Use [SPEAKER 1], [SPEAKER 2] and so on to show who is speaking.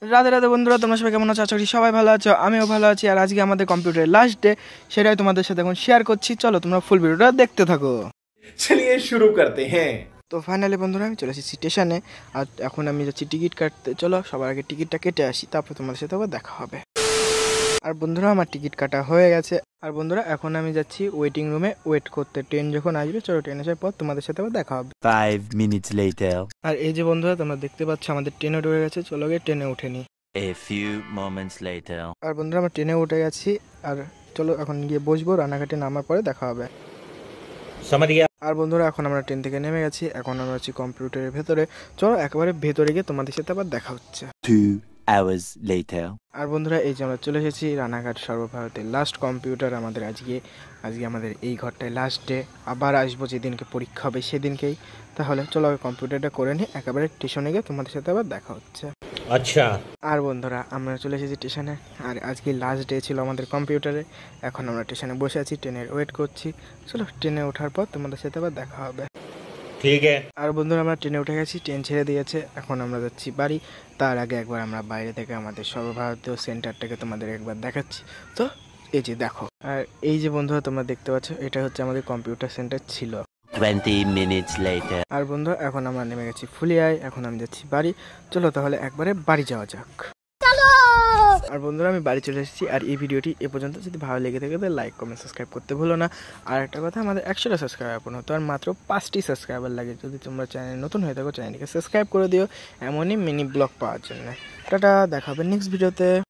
[SPEAKER 1] রাধে রাধে বন্ধুরা, তোমরা সবাই কেমন আছো? আশা করি সবাই ভালো আছো, আমিও ভালো আছি। আর আজকে আমাদের কম্পিউটারের লাস্ট ডে, সেটাই তোমাদের সাথে এখন শেয়ার করছি। চলো তোমরা ফুল ভিডিওটা দেখতে থাকো।
[SPEAKER 2] চলিয়ে শুরু করতে হ্যাঁ।
[SPEAKER 1] তো ফাইনালি বন্ধুরা আমি চলে এসেছি স্টেশনে, আর এখন আমি যাচ্ছি টিকিট কাটতে। চলো সবার আগে টিকিটটা কেটে আসি, তারপর তোমাদের সাথে আবার দেখা হবে। আর বন্ধুরা আমার টিকিট কাটা হয়ে গেছে। আর বন্ধুরা এখন আমি যাচ্ছি ওয়েটিং রুমে ওয়েট করতে, ট্রেন যখন আসবে। চলো ট্রেন আসার পর তোমাদের সাথে আবার দেখা হবে।
[SPEAKER 3] 5 minutes later.
[SPEAKER 1] আর এই যে বন্ধুরা তোমরা দেখতে পাচ্ছ আমাদের ট্রেনে উঠে গেছে। চলো গিয়ে ট্রেনে উঠে নি।
[SPEAKER 3] A few moments later.
[SPEAKER 1] আর বন্ধুরা আমরা ট্রেনে উঠে গেছি, আর চলো এখন গিয়ে বসবো। রানাঘাটে নামার পরে দেখা হবে। আর বন্ধুরা এখন আমরা ট্রেন থেকে নেমে গেছি, এখন আমরা আছি কম্পিউটারের ভেতরে। চলো একেবারে ভেতরে গিয়ে তোমাদের সাথে আবার দেখা হচ্ছে।
[SPEAKER 3] 2 hours later.
[SPEAKER 1] আর বন্ধুরা এই যে আমরা চলে এসেছি রানাঘাট সর্বভারতের লাস্ট কম্পিউটার। আমাদের আজকে আমাদের এই ঘরটায় লাস্ট ডে। আবার আসবো যেদিনকে পরীক্ষা হবে সেদিনকেই। তাহলে চলো কম্পিউটারটা করে নিই, একেবারে স্টেশনে গিয়ে তোমাদের সাথে আবার দেখা হচ্ছে।
[SPEAKER 2] আচ্ছা।
[SPEAKER 1] আর বন্ধুরা আমরা চলে এসেছি স্টেশনে, আর আজকে লাস্ট ডে ছিল আমাদের কম্পিউটারে। এখন আমরা স্টেশনে বসে আছি, ট্রেনের ওয়েট করছি। চলো ট্রেনে ওঠার পর তোমাদের সাথে আবার দেখা হবে।
[SPEAKER 2] ঠিক আছে।
[SPEAKER 1] আর বন্ধুরা আমরা ট্রেনে উঠে গেছি, ট্রেন ছেড়ে দিয়েছে। এখন আমরা যাচ্ছি বাড়ি। তার আগে একবার আমরা বাইরে থেকে আমাদের সর্বভারতীয় সেন্টারটাকে তোমাদের একবার দেখাচ্ছি। তো এই যে দেখো, আর এই যে বন্ধুরা তোমরা দেখতে পাচ্ছ, এটা হচ্ছে আমাদের কম্পিউটার সেন্টার ছিল।
[SPEAKER 3] 20 minutes later.
[SPEAKER 1] আর বন্ধুরা এখন আমরা নেমে গেছি ফুলিয়ায়, এখন আমি যাচ্ছি বাড়ি। চলো তাহলে একবারে বাড়ি যাওয়া যাক। আর বন্ধুরা আমি বাড়ি চলে এসেছি। আর এই ভিডিওটি এ পর্যন্ত যদি ভালো লেগে থাকে তাহলে লাইক কমেন্ট সাবস্ক্রাইব করতে ভুলো না। আর একটা কথা, আমাদের 100টা সাবস্ক্রাইবার পূর্ণ হতো, আর মাত্র 5টি সাবস্ক্রাইবার লাগে। যদি তোমরা চ্যানেল নতুন হয়ে থাকো চ্যানেলটিকে সাবস্ক্রাইব করে দিও এমনই মিনি ব্লগ পাওয়ার জন্য। টাটা, দেখা হবে নেক্সট ভিডিওতে।